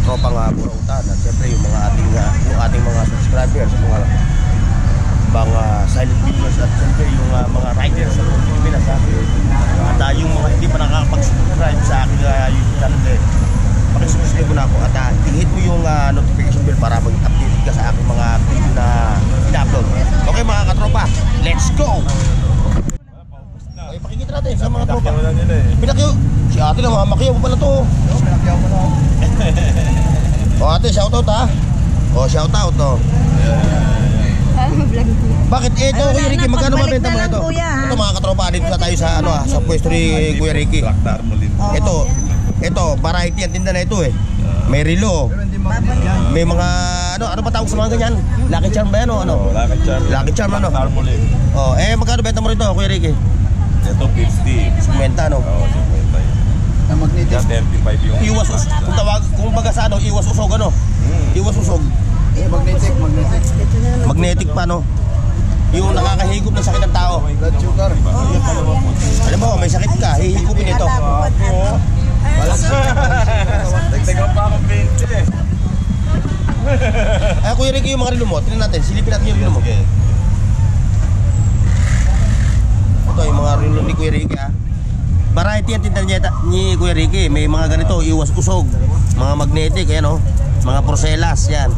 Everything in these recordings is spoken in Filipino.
tropang burautan at siyempre yung ating mga subscribers, mga silent viewers at siyempre yung mga riders sa Pilipinas at yung mga hindi pa nakakapag-subscribe sa aking YouTube channel pakisubscribe mo na ako at hit mo yung notification bell para mag-update ka sa aking mga video na ina-upload. Okay mga katropa, let's go! Okay, pakikita natin sa mga tropa. Pinakyaw, si ate na mamakiyaw mo pala to. Pinakyaw mo na. O ate, shoutout ha. O shoutout no. Bakit ito Kuya Ricky, magkano mabenta mo ito? Ito mga katropa, dito na tayo sa sa pwesto ni Kuya Ricky. Ito, variety ang tinda na ito eh. May relo. May mga ano pa tawag sa mga ganyan? Lucky Charm ba yan o ano? Lucky Charm ano? Oh, magkano benta mo rito Kuya Ricky? Ito 50. 50 no? Oo, 50 yan. Ang magnetic 35 yung Iwas kung baga sa ano, iwas usog ano? Iwas usog. magnetic Magnetic pa no? Yung nakakahigop ng sakit ng tao. blood sugar. Alam mo, may sakit ka, hihigupin ito. Dagdagan pa akong 20 eh. Kuya Ricky, yung mga relo mo, tingnan natin, silipin natin yung relo mo. Ito yung mga relo ni Kuya Ricky ha. Variety ang tinda ni Kuya Ricky. May mga ganito, iwas usog, mga magnetic, ayan o, mga porcelas, yan.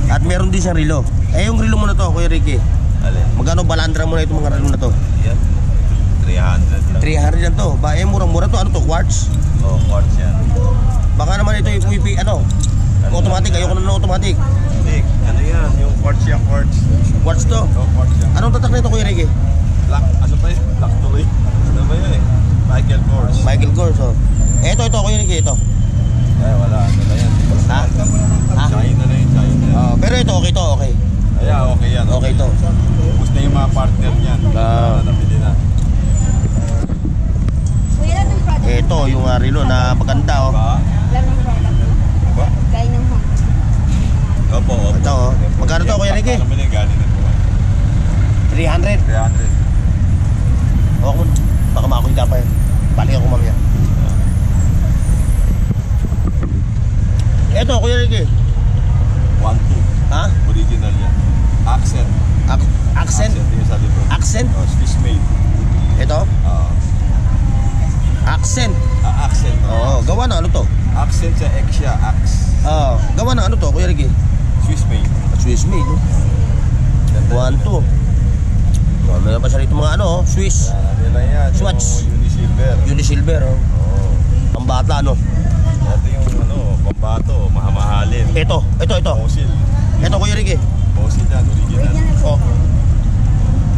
At meron din siyang relo. Yung relo mo na to Kuya Ricky, magkano balandra mo na itong mga relo na to? Yan, 300 lang. 300 lang to. Ba, murang-mura to. Ano to? Quartz? Oo, quartz yan. Baka naman ito yung PVP, automatic. Ayoko na automatic. Hindi, ano yan, yung quartz yan, quartz. Quartz to? Oo, quartz yan. Anong tatak na ito Kuya Ricky? Black, ano ba yun? Black tuloy. Ano ba yun eh? Michael Kors. Michael Kors, oh. Ito Kuya Ricky, ito. Wala, ano na yan. Ha? China na yun, China. Pero ito, okay to, okay. Okay yan. Okay to. Ubus na yung mga partner niyan. Nabili na. Ito, yung relo na maganda, oh. Opo. Ito, oh. Magkano to Kuya Ricky? 300. 300. O, baka makuha ka pa yun. Balik ako mamaya. Ito, Kuya Ricky. 1-2. Ha? Original yan. Accent. Accent? Yung sa dito. Accent? Oh, Swiss made. Ito? Accent. Accent. Oo, gawa na ano to? Accent sa Exia, Axe. Gawa na ano to, Kuya Ricky? Swiss made. Swiss made, no? 1-2. Meron pa siya rito mga Swiss. Nila yan. Swatch. Yung Unisilver. Unisilver, oh. Ang bata, no? Ito yung pambato, mahamahalin. Ito. Fossil. Ito, Kuya Ricky. Fossil yan, original.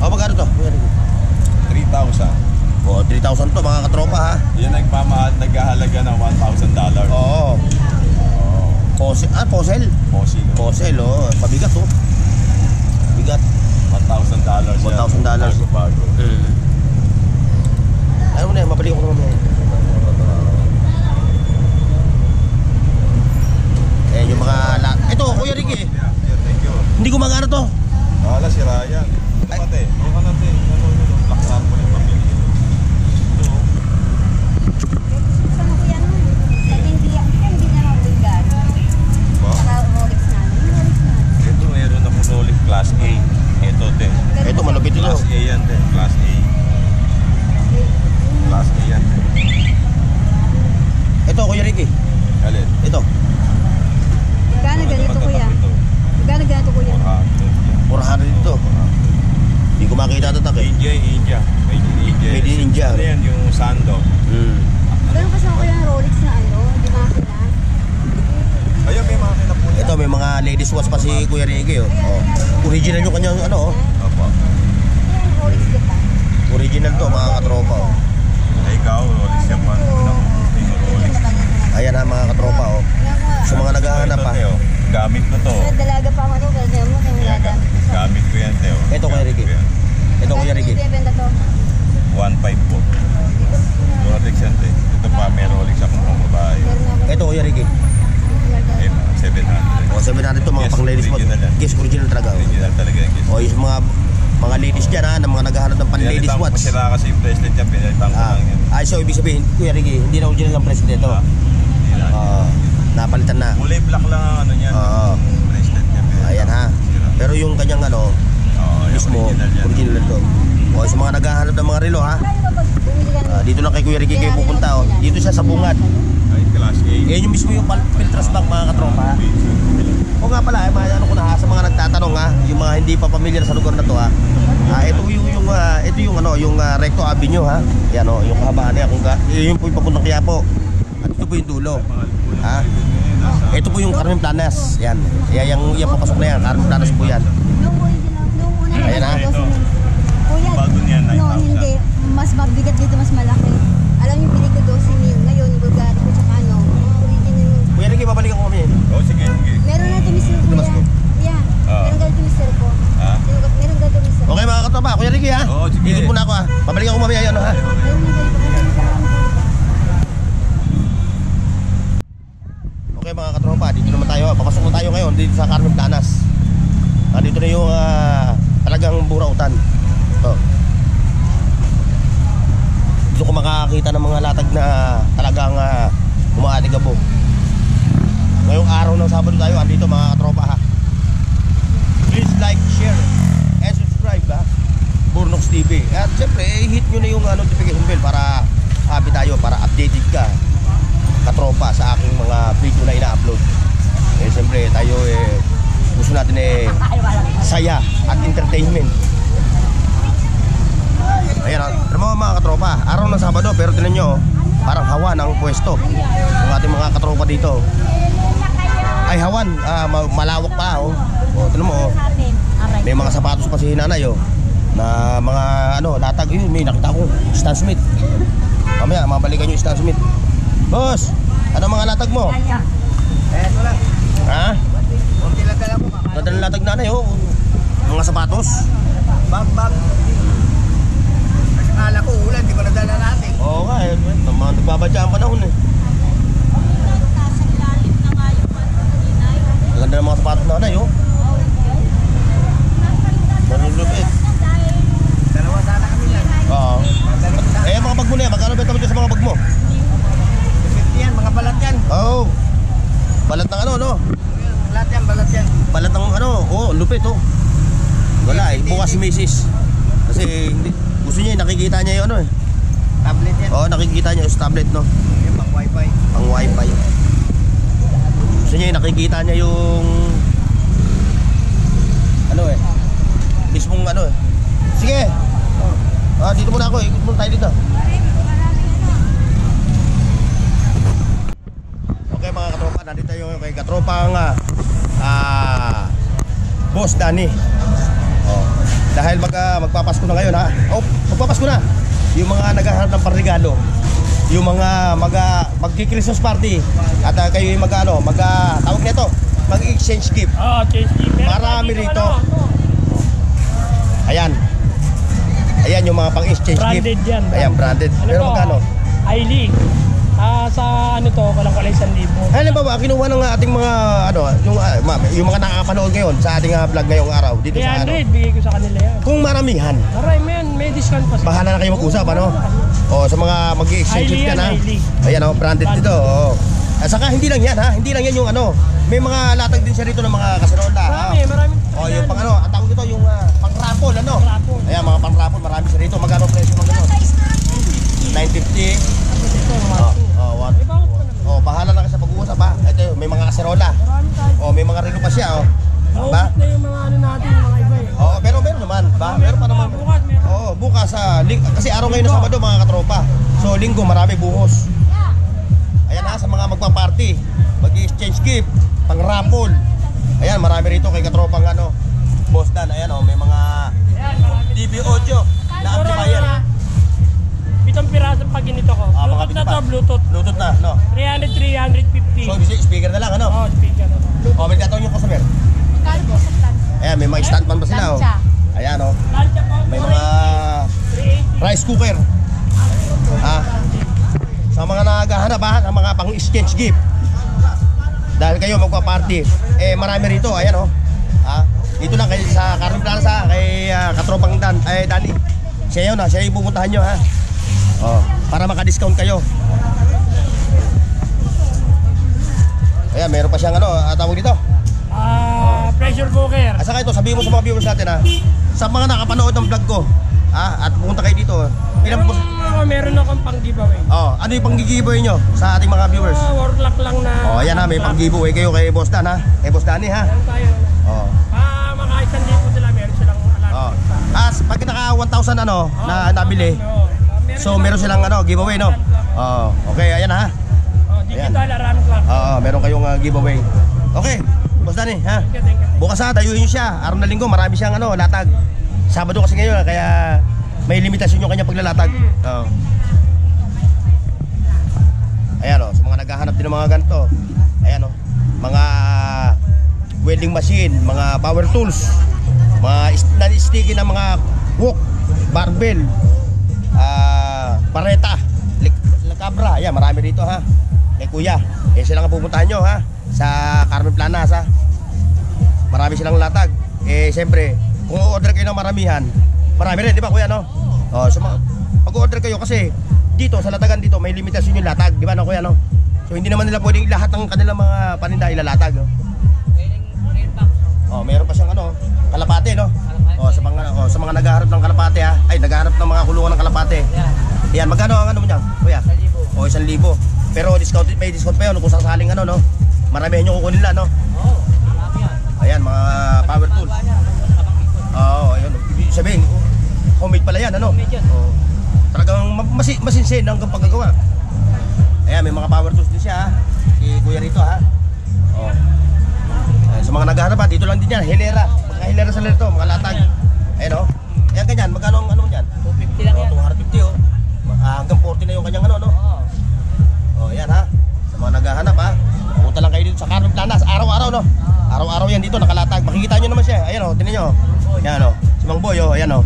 Magkano to, Kuya Ricky? 3,000. 3,000 to, mga katropa, ha? Yan naghahalaga ng $1,000. Oo. Fossil. Fossil? Fossil. Fossil, oh. Pabigat, oh. Bigat. $1,000 yan. $1,000. Bago. Ano mo na yan, mabalik ko naman yan. Yung mga ito, Kuya Ricky. Yeah, thank you. Hindi gumagana to. Wala, si Ryan. Ito pati. Yung natin. Black Sample yung pamilya. Ito, meron akong Rolex Class A. Ito, malupit ito. Class A yan din. Class A. Class A yan din. Ito, Kuya Ricky. Alin? Ito. Gano'n ganito kuya? Gano'n ganito kuya? 400 ito. Hindi ko makita ito tak eh. India. Made in India. Made in India. Ano yan, yung Sando. Gano'n kasama kuya ng Rolex na di makina? Ayun, may makina po yan. Ito, may mga ladies watch pa si Kuya Ricky, oh. Original yung kanyang Opo. Yung Rolex di ba? Original to, mga katropa, oh. Ay, ikaw, Rolex yan pa. Rolex. Ayan ha, mga katropa, oh. Sa mga naghahanap pa. Teo. Gamit ko to. Dalaga pa ako ito, kaya mo kung Gamit ko yan, Teo. Ito, Kuya Ricky. Ito, Kuya Ricky. Benta to? 1.5 po. Rolex yan, Teo. Ito pa, may Rolex akong pang babae. Ito, Kuya Ricky. 700. 700 to, mga Yes, pang ladies watch. original yan. Yes, original talaga, oh. Original talaga yung gift. Yung mga ladies dyan ha, na mga naghahanap ng pan ladies watch. Masira kasi yung bracelet yan, pinalitan ko lang yan. So ibig sabihin, Kuya Ricky, hindi na original ang bracelet ito. Hindi na Yan. Napalitan na. Kulay black lang ang ano niyan. Oo. Bracelet niya. Ayan ha. Sira. Pero yung kanyang ano, Oo, yung mismo, original yan. original to. O sa mga naghahanap ng mga relo ha. Bumili ka na. Dito lang kay Kuya Ricky kayo pupunta oh. Dito siya sa Bungad. Ay, class A. Yan yung mismo yung Piltras Bank mga katropa ha. O nga pala, ano ko na ha, sa mga nagtatanong ha, yung mga hindi pa pamilyar sa lugar na to ha. Ito yung Recto Avenue ha. Yan oh, yung kahabaan niya yun po yung papuntang Quiapo. At ito po yung dulo. Ha? Ito po yung Carmen Planas. Yan. Yung papasok na yan, Carmen Planas po yan. Nung una, Ayan, ha? Kuya, Bago niya, 9,000. no, hindi. Mas mabigat dito, mas malaki. Alam niyo, bili ko 12,000. Ngayon, Bulgari ko tsaka ano, original yung... Kuya Ricky, babalikan ko kami. Oo, sige. Meron na ito, Mr. Kuya. Mas ko. Yeah. Meron ganito, Mr. ko. Ha? Meron ganito, Mr. Okay mga katropa, Kuya Ricky ha. Oo, sige. Dito muna ako ha. Babalikan ko mamaya yan ha. Meron na ganito. Okay mga katropa, dito naman tayo. Papasok na tayo ngayon dito sa Carmen Planas. Dito na yung talagang burautan. Ito. Dito ko makakita ng mga latag na talagang umaatigabo. Ngayong araw ng Sabado tayo, andito mga katropa ha. Please like, share, and subscribe ha. Burnox TV. At syempre, hit nyo na yung notification bell para happy tayo, para updated ka katropa sa aking mga video na ina-upload. Siyempre tayo gusto natin saya at entertainment. Ayan mo mga katropa, araw ng Sabado pero tinan nyo parang hawa ng pwesto ng ating mga katropa dito. Ay hawan, malawak pa oh. Tinan mo oh. May mga sapatos pa si nanay oh, na mga latag yun. May nakita ko Stan Smith. Mamaya mabalikan yung Stan Smith. Boss, ano mga latag mo? Ito lang. Ha? Okay lang dala ko. Nadalang latag nanay oh. Mga sapatos. Bag. Kasi kala ko ulan, di ko nadala natin. Oo nga nagbabadya ang panahon eh. Maganda ng mga sapatos nanay oh. Malulupit. Dalawa sana kami yan. Oo. Mga bag mo na yan, magkano benta mo dyan sa mga bag mo? 50 yan, mga balat yan. Oo. Balat ng no? Balat yan. Balat ng lupit oh. Wala bukas si Mrs. Kasi gusto niya nakikita niya yung Tablet yan. Oo, nakikita niya yung tablet no. Yung pang wifi. Ang wifi. Gusto niya nakikita niya yung mismong Sige. Dito muna ako, ikot muna tayo dito. Okay mga katropa, nandito tayo kay katropang Boss Danny. Dahil magpapasko na ngayon ha. Magpapasko na. Yung mga naghahanap ng parregalo, yung mga magki-Christmas party at kayo yung tawag nito, mag-exchange gift. Change gift. Marami rito. Ayan yung mga pang-exchange gift. Branded yan. Ayan, branded. Pero magkano? Highly. Sa kulang-kulay 1,000. Alam ba kinuha ng ating mga yung mga nakakapanood ngayon sa ating vlog ngayong araw dito sa 300, bigay ko sa kanila yan. Kung maramihan, Aray, may discount pa. bahala na kayo mag-usap sa mga mag-exchange gift yan ha. Ayan branded dito. At saka hindi lang yan ha, hindi lang yan yung may mga latag din siya rito ng mga kaserola. Marami. Yung ang tawag dito yung pang-rapol Rapol. Ayan mga pang-rapol, marami siya rito. Magkano presyo ng ganun? 950. Bahala na kayo sa pag-uusap ha. Ito may mga kaserola. May mga relo pa siya Naubos na yung mga natin, mga iba pero meron naman ba? Meron pa naman. Bukas meron. Bukas kasi araw ngayon na Sabado mga katropa. So linggo marami buhos. Ayan sa mga magpa-party, mag-exchange gift, pang-raffle. Ayan, marami rito kay katropang Boss Dan. Ayan may mga TV audio na amplifier. 7 piraso pag ganito ko. Bluetooth na to, Bluetooth. Bluetooth na, 300, 350. So, speaker na lang, Speaker na to. May katawag yung customer. Magkano po sa plan? Ayan, may mga stand pan pa sila, Lansya. Ayan, Lansya po. may mga 380. rice cooker. Sa mga naghahanap ng mga pang-exchange gift. Dahil kayo magpa-party, marami rito, ayan dito lang kay sa Carmen Plaza, kay katropang Danny. Siya yun siya yung pupuntahan nyo para maka-discount kayo. Ayan, meron pa siyang ano, tawag dito. Pressure cooker. At saka ito, sabihin mo sa mga viewers natin ha, sa mga nakapanood ng vlog ko, at pumunta kayo dito, ilang po... Meron akong pang giveaway. Ano yung pang-giveaway nyo sa ating mga viewers? Work lang na. Ayan ha, may pang-giveaway kayo kay Boss Dan ha. Kay Boss Danny ha. Meron tayo. Makahit hindi po sila, meron silang alam. Pag naka 1,000 ano, na nabili, so meron silang ano, giveaway no? Okay, ayan ha. Digital alarm clock. Meron kayong giveaway. Okay, Boss Danny ha. Thank you. Bukas ha, dayuhin nyo siya. Araw na linggo, marami siyang ano, latag. Sabado kasi ngayon, kaya may limitasyon yung kanyang paglalatag. Ayan o, sa mga naghahanap din ng mga ganito. Ayan o, mga welding machine, mga power tools, mga non-sticky na mga hook, barbell, pareta, lakabra. Ayan, marami dito ha. Kay Kuya, sila nga pupuntahan nyo ha, sa Carmen Planas ha. Marami silang latag. Siyempre, kung order kayo ng maramihan, marami rin, di ba Kuya no? Pag-order kayo kasi dito sa latagan dito may limitasyon yung latag, di ba no Kuya no? So hindi naman nila pwedeng lahat ng kanilang mga paninda ilalatag. Meron pa siyang ano, kalapate no? Sa mga naghaharap ng kalapate ha. Ay, naghaharap ng mga kulungan ng kalapate. Yan, magkano ang ano mo niyan, Kuya? 1,000. Pero may discount pa yun kung sasaling ano no? Maramihan yung kukunin nila no? Ayan, mga power tools. Ayun, ibig sabihin, homemade pala yan, ano? Talagang masinsin hanggang paggagawa. Ayan, may mga power tools din siya, ha? Si Kuya rito, ha? Ayan, sa mga naghahanap, dito lang din yan, hilera. Mga hilera sa lito, mga latag. Ayan, o. Ayan, ganyan, magkano ang ano yan? 250 lang yan. 250, o. Hanggang 40 na yung kanyang ano, no? Ayan, ha? Sa mga naghahanap, ha? Punta lang kayo dito sa Carmen Planas, araw-araw, no? Araw-araw yan dito, nakalatag. Makikita nyo naman siya. Ayan o, tinan nyo. Ayan o, si Mang Boy o, ayan o.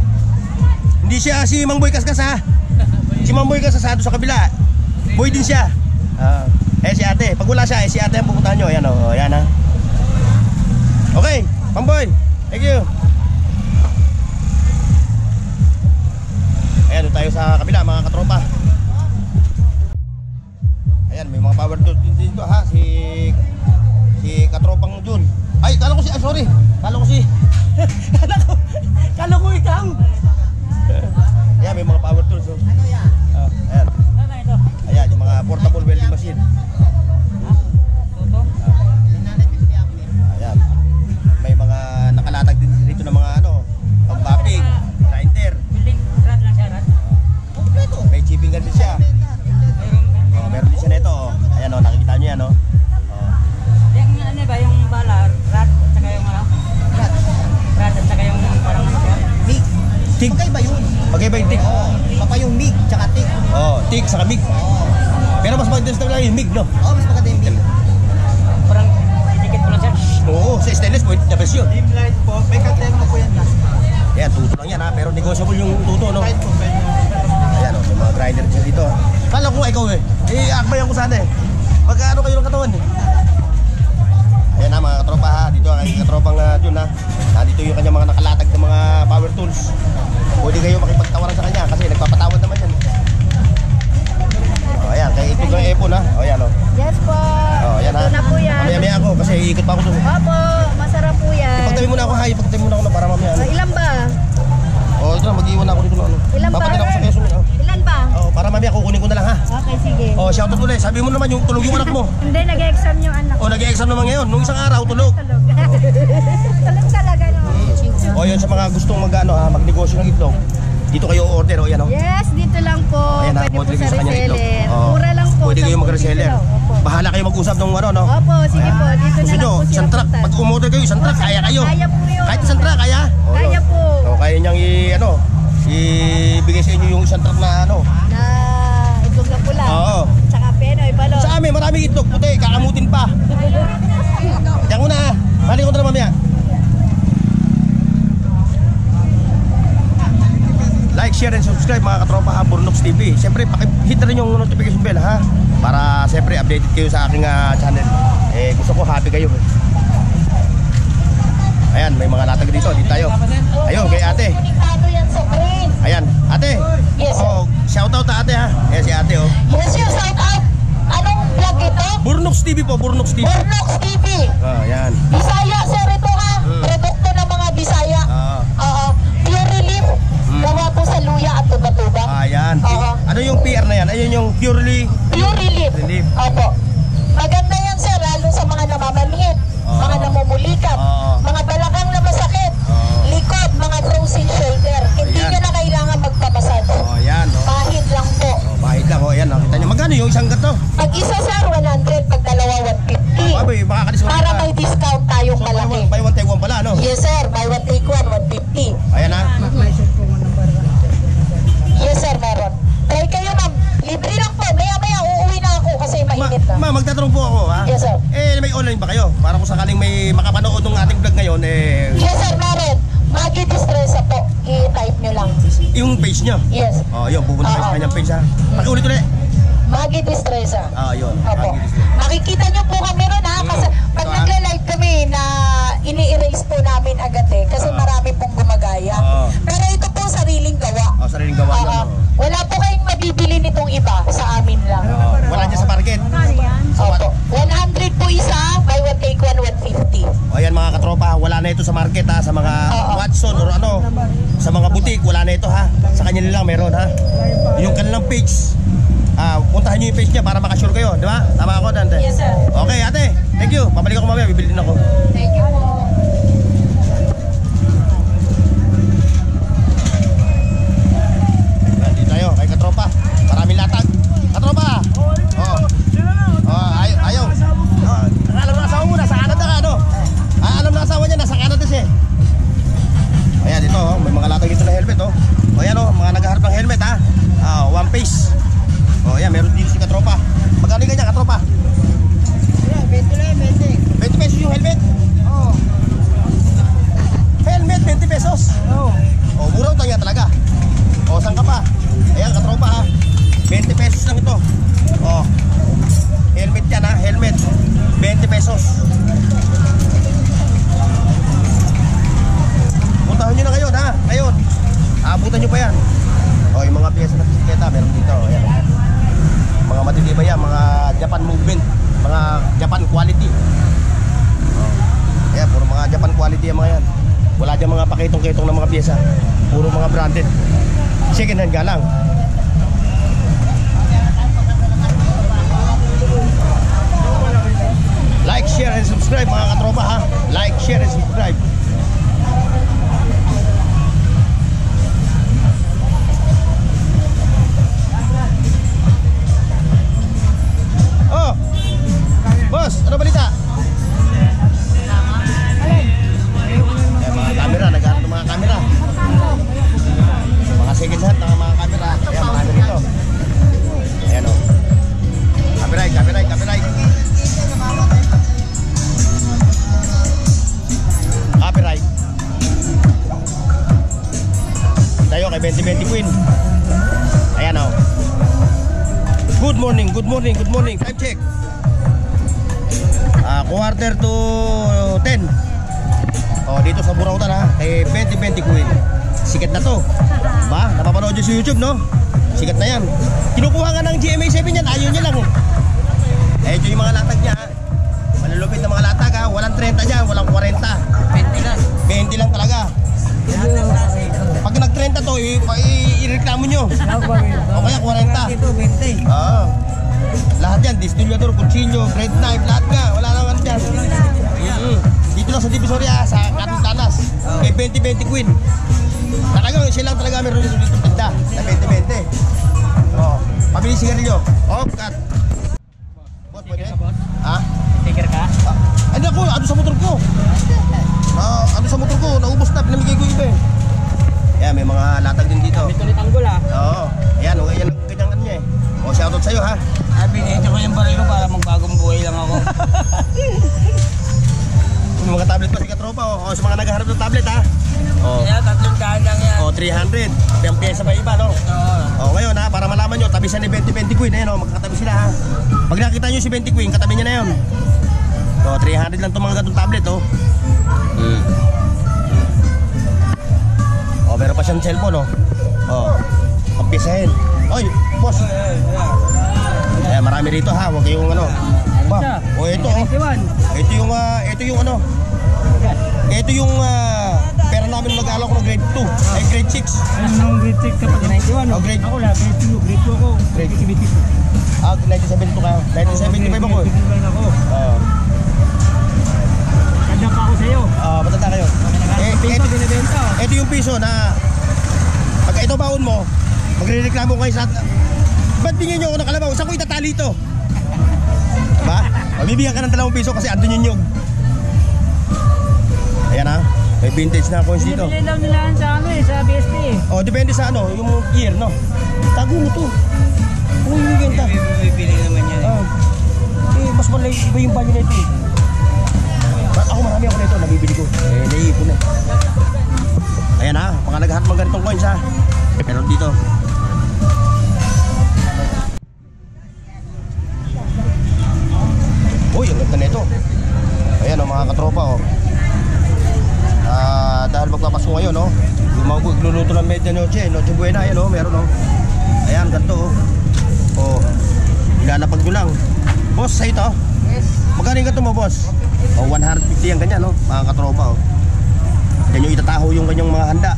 Hindi siya si Mang Boy Kaskas ha. Si Mang Boy Kaskas ha, doon sa kabila. Boy din siya. Si ate, pag wala siya, si ate ang pupuntahan nyo. Ayan o, ayan ha. Okay, Mang Boy, thank you. Ayan, doon tayo sa kabila mga katropa. Ayan, may mga power tools dito ha. Si katropang Jun. Ay, kala ko sorry. Kala ko ikaw. Ayan, may mga power tools. Ano yan? Ayan. Ano ito? Ayan, yung mga portable welding machine. Ayan. May mga nakalatag din dito ng mga ano, pang-bapping, grinder. Building rat lang siya, rat? May chipping gun din siya. Meron din siya nito. Ayan o, nakikita nyo yan o. Yung ano ba, yung bala, rat, tsaka yung ano? Rat, at tsaka yung parang ano siya? Mig. Tig. Magkaiba yun. Magkaiba yung tig. Papa yung mig, tsaka tig. Tig saka mig. Pero mas maganda talaga yung mig, no? Mas maganda yung mig. Parang dikit ko lang siya. Oo, sa stainless, pwede na presyo. Dim light po, may kateng mo po yan ka. Ayan, tuto lang yan ha, pero negotiable yung tuto, no? Light po, pwede. Ayan o, may mga grinder siya dito. Kala ko ikaw akbayan ko sana Pagkaano kayo ng katawan Ayan ha, mga katropa ha. Dito ang aking katropang Jun ha. Dito yung kanyang mga nakalatag ng mga power tools. Pwede kayo makipagtawaran sa kanya kasi nagpapatawad naman yan. Ayan, kaya ito ng epon ha. Ayan o. Yes po. Ayan ha. Ito na po yan. Mamaya ako kasi iikot pa ako doon. Opo, masarap po yan. Ipagtabi muna ako ha. Ipagtabi muna ako na para mamaya. Ilan ba? Ito na, mag-iwan ako dito na ano. Ilan ba? Papatid ako sa Quezon. Ilan ba? Para mamaya kukunin ko na lang ha. Okay, sige. Shoutout ulit. Sabi mo naman yung tulog yung anak mo. Hindi, nag-exam yung anak ko. Nag-e-exam naman ngayon. Nung isang araw, tulog. Tulog. Tulog talaga naman. Yun sa mga gustong magnegosyo ng itlog. Dito kayo order, yan o. Yes, dito lang po. Ayan, Pwede po order kayo sa kanya ng itlog. reseller. Mura lang po. Pwede kayo 10 mag-reseller. piso lang. Opo. Bahala kayo mag-usap ng ano, no? Opo, sige po. Dito na Gusto lang nyo, po sila isang truck. punta. Pag umorder kayo, isang truck, kaya kayo. Kaya po yun. Kahit isang truck, kaya? Kaya po. Kaya niyang ibigay sa inyo yung isang truck na ano. Na itlog na pula. Oo. Tsaka penoy, balot. Sa amin, maraming itlog puti, kakamutin pa. Diyan ko na ha. Balik ko na mamaya. Like, share, and subscribe mga katropa ha, Burnox TV. Siyempre, pakihit na rin yung notification bell ha. Para siyempre updated kayo sa aking channel. Gusto ko happy kayo. Ayan, may mga latag dito. Dito tayo. Ayun, kay ate. Ayan, ate. Yes, sir. Shoutout ate ha. Si ate Yes, sir, shout out. Anong vlog ito? Burnox Burnox TV po, Burnox TV. Burnox TV. Yan. Bisaya, sir, ito ha. Produkto ng mga Bisaya. Pure Relief. Gawa po sa luya at tuba-tuba. Yan. Ano yung PR na yan? Ayun yung purely Pure Relief. Relief. Opo. Maganda yan, sir, lalo sa mga namamanhid, mga namumulikat, mga balakang na masakit, likod, mga frozen shoulder. Hindi Ayan. nyo na kailangan magpamasado. Yan. Pahid lang po. Bahid lang. Yan. Kita nyo. Magkano yung isang gato? Pag isa, sir, 100. Pag dalawa, 150. Abay, makakalis Para may discount tayong So, malaki. buy one take one pala, no? Yes, sir. Buy one, take one, 150. Ayan ha. Yes, sir, meron. Try kayo, ma'am. Libre lang po. Maya-maya, uuwi na ako kasi mainit na. Magtatanong po ako, ha? Yes, sir. May online ba kayo? Para kung sakaling may makapanood ng ating vlog ngayon, Yes, sir, meron. Magi Distresa po. I-type nyo lang. yung page nyo. Yes. Yun, pupunta kayo sa kanyang page, ha? Pakiulit ulit. Magi Distresa. Yun. Opo. Makikita nyo po kami ron, ha? Kasi pag nagla-live kami na ini-erase po namin agad kasi marami pong gumagaya. Pero ito po sariling gawa. Sariling gawa nyo. Wala po kayong mabibili nitong iba sa amin lang. Wala dyan sa market. Opo. 100 po isa, buy one take one, 150. Ayan mga katropa, wala na ito sa market, ha? Sa mga Watson or ano, sa mga butik, wala na ito, ha? Sa kanya nilang meron, ha? Yung kanilang page, puntahan nyo yung page niya para makasure kayo, di ba? Tama ako, Dante? Yes, sir. Okay, ate, thank you. Babalik ako mamaya, bibili din ako. Thank you po. Dito tayo, kay katropa. Maraming latag. Katropa! Ayaw. Alam na asawa mo, nasa Canada ka, no? Alam na asawa niya, nasa Canada siya. Ayan, dito, may mga latag dito na helmet, Ayan, mga naghaharap ng helmet, ha? One piece. Ayan, meron dito si katropa. Magkano yung ganyan, katropa? 20 pesos yung helmet? Helmet, 20 pesos? Murang tanya talaga. Saan ka pa? Ayan, katropa, ha? 20 pesos lang ito. Helmet yan, ha? Helmet. 20 pesos. Puntahan nyo na ngayon, ha? Ngayon. Abutan nyo pa yan. Yung mga piyesa na bisikleta, meron dito. Ayan. Mga matitibay yan, mga Japan movement, mga Japan quality. Ayan, puro mga Japan quality yan mga yan. Wala dyan mga pakitong-kitong ng mga piyesa. Puro mga branded. Second hand galang. Like, share, and subscribe mga katropa, ha? Like, share, and subscribe. Boss, ano balita? Mga camera, nagharap ng mga camera. Mga second hand ng mga camera. Ayan, marami rito. Ayan, Copyright. Copyright. Tayo kay 2020 Queen. Ayan, Good morning. Time check. Quarter to 10. Dito sa Burautan, ha? Kay 2020 Queen. Sikat na to. Ba? Napapanood nyo sa YouTube, no? Sikat na yan. Kinukuha nga ng GMA7 yan. Ayaw niya lang, ito yung mga latag niya, ha? Malulupit na mga latag, ha? Walang 30 dyan, walang 40. 20 lang. 20 lang talaga. Pag nag-30 to, i-reklamo nyo. O kaya 40. Ito, 20. Lahat yan, distillation, kutsilyo, bread knife, lahat nga, wala naman dyan. Dito lang sa Divisoria, sa Katuntanas, kay 2020 Queen. Talagang siya lang talaga meron dito tinda, sa 2020. Pabili sigarilyo. Cut. Boss, pwede? Ha? Sticker ka? Ano ako, ano sa motor ko? Ano sa motor ko, naubos na, pinamigay ko iba. Ayan, may mga latag din dito. Ito ni Tanggol, ha? Oo, ayan, yan ang ganyang ano niya. Shoutout sa'yo, ha? Binigyan ko yung baril ko para magbagong buhay lang ako. Yung mga tablet pa si katropa, sa mga naghaharap ng tablet, ha? Kaya 300 lang yan. 300. Yung pyesa pa iba, no? Ngayon, ha, para malaman nyo, tabi siya ni 2020 Queen, magkakatabi sila, ha? Pag nakita nyo si 20 Queen, katabi niya na yun. 300 lang itong mga gatong tablet, meron pa siyang cellphone, pagpisahin. Oy, boss. Ayan, marami rito ha, huwag kayong ano. Ba, o ito oh. Ito yung ano. Ito yung pera namin mag-alok ng grade 2, ay grade 6. Anong grade 6 ka pa? 91 Oh, grade. Ako lang, grade 2. Grade 2 ako. Grade 1972. 1972 kayo. 1975 ako. ako. Kanya pa ako sa'yo. Matanda kayo. Piso, binibenta. Ito yung piso na pag ito baon mo, magre-reklamo kayo sa ba't bigyan nyo ako ng kalabaw? Saan ko itatali ito? Diba? Mabibigyan ka ng 2 piso kasi andun yung nyug. Ayan ha, may vintage na coins dito. Binibili daw nila sa ano eh, sa BSP eh. Oh, depende sa ano, yung year, no? Tago mo to. Kung yung benta. Bibili naman yan. Mas malay iba yung value na ito eh. Ako marami ako nito, nabibili ko. Naiipon na. Ayan ha, mga naghahat mga ganitong coins ha. Meron dito. Uy, ang ganda nito. Ayan o mga katropa o. Dahil magpapasko ngayon o. Magluluto ng medianoche, noche buena. Ayan o, meron o. Ayan, ganito o. O, ilalapag nyo lang. Boss, sa ito? Yes. Magkano yung ganito mo, boss? O, 150 ang ganyan o, mga katropa o. Yan yung itataho yung kanyang mga handa.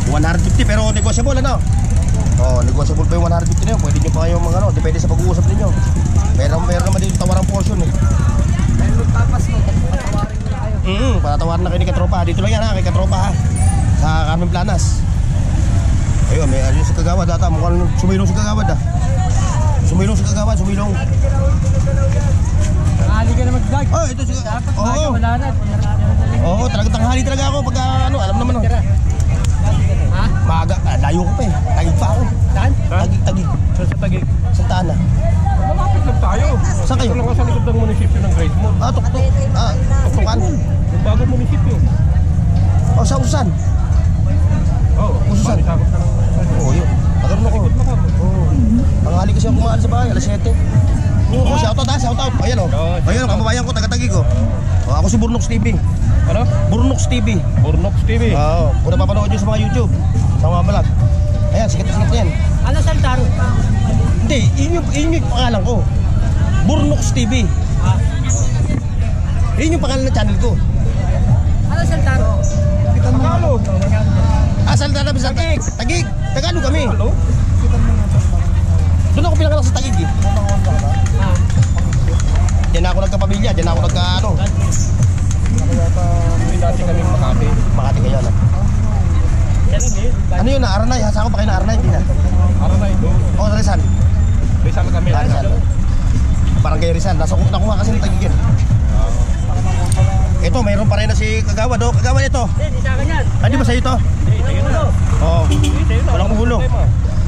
150 pero negotiable ano? Oh, negotiable pa yung 150 na yun. Pwede nyo pa kayo mga ano, depende sa pag-uusap ninyo. Meron naman dito tawarang portion eh. Dahil magpapas mo, patawarin mo na kayo. Patatawarin na kayo ni Katropa. Dito lang yan ha, kay Katropa ha. Sa Carmen Planas. Ayun, may ayun sa Kagawad ata. Mukhang sumilong sa Kagawad ah. Sumilong sa Kagawad, sumilong. Tanghali ka na mag-vlog. Oh, ito si Dapat Oo. baga wala na. Oo, talagang tanghali talaga ako pag ano, alam naman oh. Ha? Maaga, layo ko pa eh. Tagig pa ako. Saan? Tagig. Sa Tagig. Sa Tana. Malapit lang tayo. Saan kayo? Ito lang sa likod ng munisipyo ng Great Mall. Tuktok. Tuktukan. Yung bagong munisipyo. Oh, sa Usan. Oo. Ususan. Sakot na ng... Oo, yun. Tagaroon ako. Oo. Tanghali kasi ako kumahan sa bahay, alas 7. Oh, shoutout ha, shoutout. Ayan o. Ayan o, kababayan ko, taga-Tagig o. Oh, ako si Burnox TV. Ano? Burnox TV. Burnox TV. Oo. Kung napapanood nyo sa mga YouTube, sa mga vlog. Ayan, sikat na sikat yan. Ano Saltaro? Hindi, yun yung pangalan ko. Burnox TV. Yun yung pangalan ng channel ko. Ano Saltaro? Tagalog. Saan na sa Tagig? Tagig. Tagalog kami. Doon ako pinanganak sa Tagig eh. Diyan ako nagkapamilya, diyan ako nagka-ano. May dati kami Makati. Makati kayo na. Ano yun na? Aranay? Saan ko pa kayo na Aranay? Hindi na. Aranay. O, sa Rizal. Rizal kami. Rizal. Parang kay Rizal. Nakuha kasi ng Tagig yun. Ito, mayroon pa rin na si Kagawad. Oh, Kagawad ito. Hindi sa akin yan. Hindi ba sa'yo ito? Ito na. Oo. Walang ulo.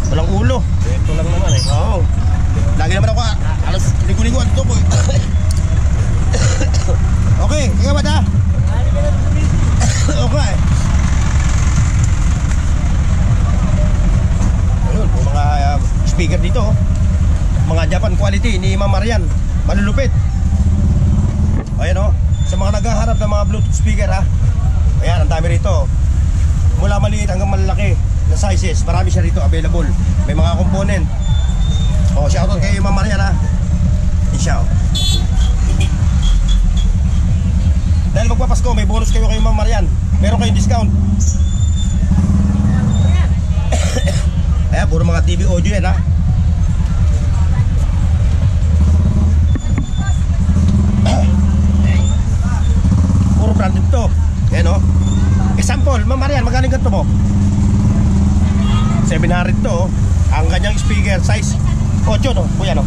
Walang ulo. Ito lang naman eh. Oo. Lagi naman ako alas ligo-ligo ito ko. Okay, Kagawad ha? Okay. Ayun, mga speaker dito. Mga Japan quality ni Ma'am Marian. Malulupit. Ayan o. Sa mga naghahanap ng mga Bluetooth speaker ha. Ayan, ang dami rito. Mula maliit hanggang malalaki na sizes. Marami siya rito available. May mga component. O, shoutout kay Ma'am Marian ha. Isyaw. Dahil magpapasko, may bonus kayo kay Ma'am Marian. Meron kayong discount. Ayan, puro mga TV audio yan ha. Puro branded to. Ayan o. Example, Ma'am Marian, magaling ganito mo? 700 to o. Ang kanyang speaker size 8 no, kuya no?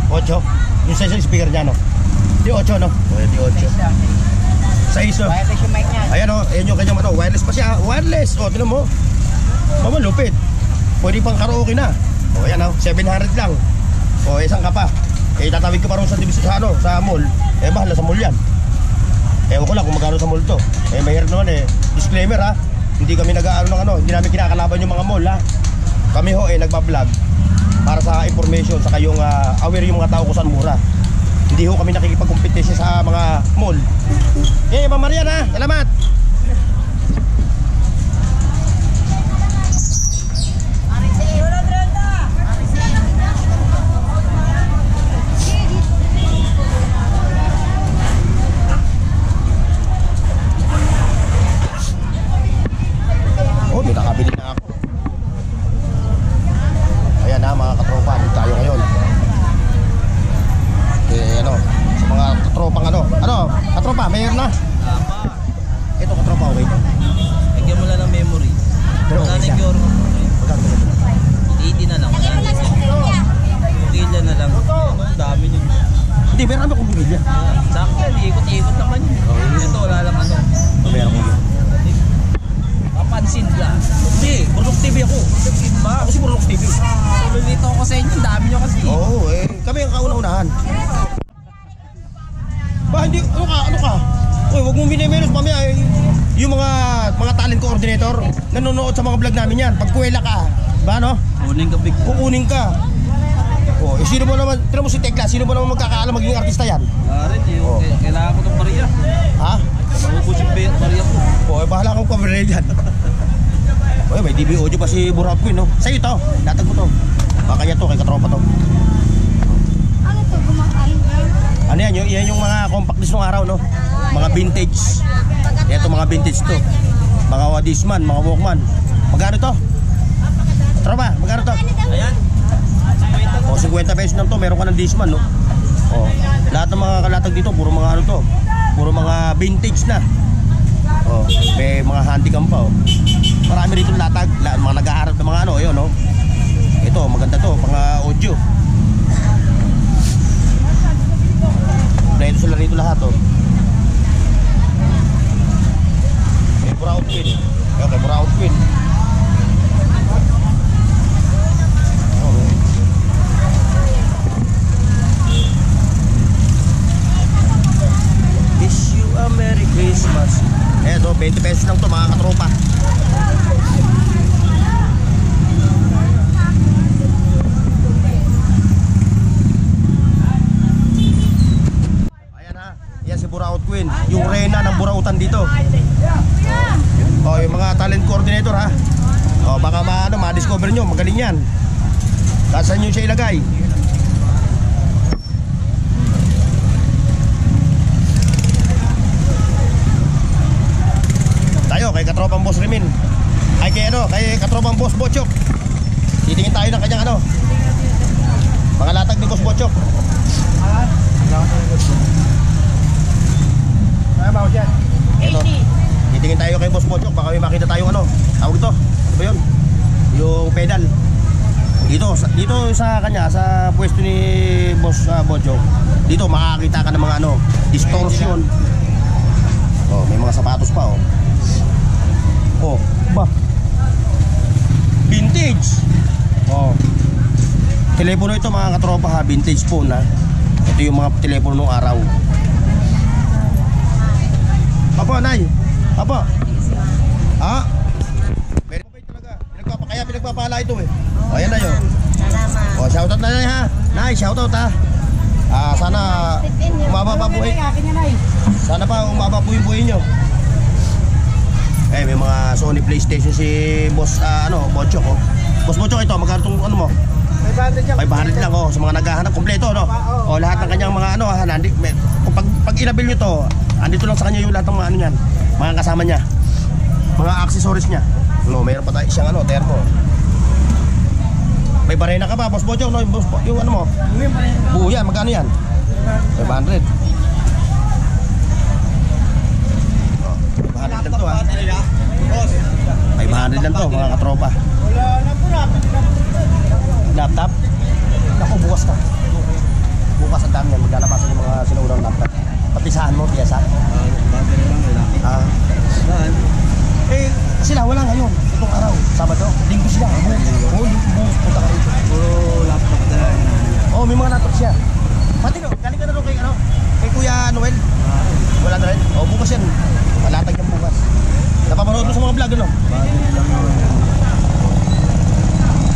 8. Yung size ng speaker niya no? Di 8 no? Di 8. Size o. Wireless yung mic niya. Ayan o, ayan yung kanyang ano, wireless pa siya. Wireless, o, tinan mo. Mama, lupit. Pwede pang karaoke na. O, ayan o, 700 lang. O, isang ka pa. Eh, tatawid ko pa rin sa division sa ano, sa mall. Eh, bahala sa mall yan. Ewan ko lang kung magkano sa mall to. Eh, mahirap naman eh. Disclaimer ha, hindi kami nag-aano ng ano, hindi namin kinakalaban yung mga mall ha. Kami ho eh, nagbablog para sa information, sa kayong aware yung mga tao kung saan mura. Hindi ho kami nakikipag-competition sa mga mall. Eh, Ma'am Marian ha, salamat! Katropa, mayor na. Ito katropa, okay to. Lagyan mo lang ng memory. Pero okay siya. Magkano ba ito? 80 na lang. Kukila na lang. Ang dami nyo. Hindi, meron kami kung bumilya. Sakto yan, ikot-ikot naman yun. Ito, wala lang ano. Meron ko yun. Kapansin lang. Hindi, Burlok TV ako. Ako si Burlok TV. Tulito ako sa inyo, ang dami nyo kasi. Oo, kami ang kauna-unahan. Ba, hindi, ano ka? Uy, wag mong binimenos, mamaya, yung mga talent coordinator, nanonood sa mga vlog namin yan. Pag kuwela ka, ba, no? Kuning ka big. Kukunin ka. Oh, sino mo naman, tira mo si Tekla, sino mo naman magkakaalam magiging artista yan? Wala rin eh. Oh. Kailangan ko ng bariya. Ha? Maubos yung bariya ko. Oh, bahala kang coverage dyan. Oy, may DB audio pa si Burat Queen, no? Sa'yo to, datag mo to. Kaya to, kay katropa to. Ano to, gumakain? Ano yan, yan yung mga compact disc nung araw, no? Mga vintage. Ito mga vintage to. Mga Wadisman, mga Walkman. Magkano to? Tropa, magkano to? Ayan. O, 50 pesos lang to, meron ka ng Disman, no? O, lahat ng mga kalatag dito, puro mga ano to. Puro mga vintage na. O, may mga handycam pa, o. Marami rito latag, mga nag-aaral ng mga ano, yun, no? Ito, maganda to, mga audio. Dahil sila rito lahat, o. May pura outfit. Okay, pura outfit. Wish you a Merry Christmas. Eto, 20 pesos lang to mga katropa. Ayan ha, yan si Buraut Queen. Yung reyna ng burautan dito. Oh, yung mga talent coordinator ha. Oh, baka ma-discover nyo, magaling yan. Saan nyo siya ilagay? Tayo kay katropang boss Rimin. Ay kay ano, kay katropang boss Bochok. Titingin tayo ng kanyang ano. Mga latag ni boss Bochok. Ito. Titingin tayo kay boss Bochok, baka may makita tayong ano. Tawag ito. Ano ba 'yun? Yung pedal. Dito sa kanya, sa pwesto ni boss Bochok. Dito makakita ka ng mga ano, distortion. Oh, may mga sapatos pa oh. Oh, ba? Vintage. Oh. Telepono ito mga katropa ha, vintage phone ha. Ito yung mga telepono nung araw. Apo, Nay. Apo. Ha? Very mabait talaga. Pinagpapala ito eh. O, ayan na yun. Salamat. O, shoutout na Nay ha. Nay, shoutout ha. Sana umaba pa buhay. Sana pa umaba po yung buhay nyo. Eh, may mga Sony PlayStation si Boss Bochok oh. Boss Bochok ito, magkano tong ano mo? 500 lang oh, sa mga naghahanap kompleto no. Oh, lahat ng kanyang mga ano kung pag inabil niyo to, andito lang sa kanya yung lahat ng mga ano niyan, mga kasama niya. Mga accessories niya. No, mayroon pa tayo siyang ano, termo. May barena ka pa, Boss Bochok no, yung ano mo? Buo yan, magkano yan? 500. Oh, 500 lang to ha. 500 lang to mga katropa. Laptop? Naku, bukas ka. Bukas ang dami yan. Maglalabasan yung mga sinuurang laptop. Patisahan mo, piyasa. Battery lang wala. Saan? Eh, sila wala ngayon. Itong araw. Sabado. Linggo sila. Oo, linggo. Punta ka rito. Puro laptop na lang. Oo, may mga laptop siya. Pati no, galing ka na rin kay Kuya Noel. Wala na rin. Oo, bukas yan. Malatag yan bukas. Napapanood mo sa mga vlog, ano? Battery lang wala.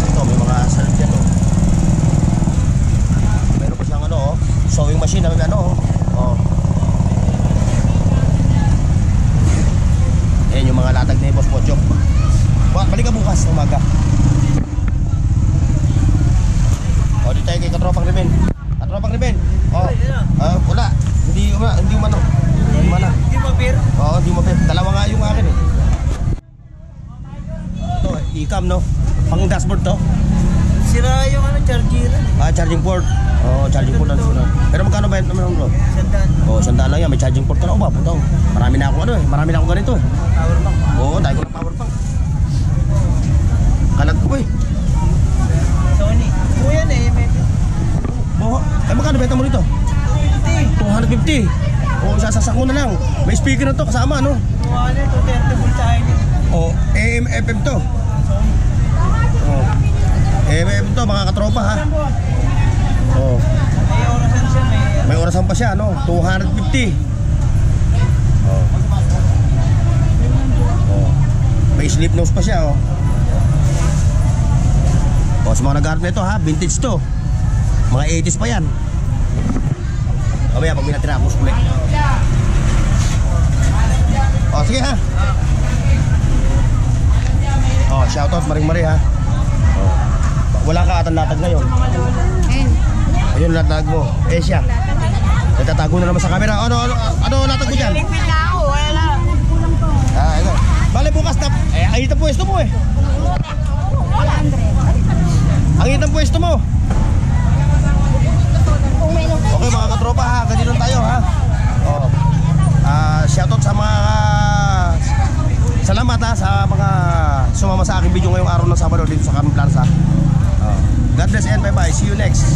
Ito, may mga salad yan, oh. Meron pa siyang ano, oh. Sewing machine na may ano, oh. Ayan yung mga latag ni Boss Bochok. Balik ka bukas, umaga. O, dito tayo kay Katropang Rimen. Katropang Rimen. O, wala. Hindi umano. Hindi mo beer? Oo, hindi mo beer. Dalawa nga yung akin eh. Ito, i-cam no? Pang dashboard to? Sira yung charger. Charging port. Charging port lang sila. Pero magkano ba yun naman bro? 100. 100 lang yan. May charging port ka na. Ba, punta ko. Marami na ako marami na ako ganito eh. Power bank. Dahil ko ng power bank. Kalag ko eh. Sony. Yan may Magkano benta mo nito? 250. Sasasak mo na lang. May speaker na to kasama, no? 230 volt tayo niya. AM, FM to. AM, FM to, mga katropa ha. May orasan siya. May orasan pa siya, no? 250. May slip nose pa siya, sa mga nag-art na ito ha, vintage to. Mga 80s pa yan. Mamaya pag may natira ako ulit. Sige ha. Shoutout Maring-Mari ha. Wala ka atan-latag ngayon. Ayun latag mo. Siya. Nagtatago na naman sa camera. Ano latag mo dyan? Lipid na ako, wala. Ito. Bale bukas na. Ang itang pwesto mo eh. Ang itang pwesto mo. Okay mga katropa ha, ganito tayo ha. Shoutout sa mga salamat ha sa mga sumama sa aking video ngayong araw ng Sabado dito sa Carmen Plaza. God bless and bye bye. See you next.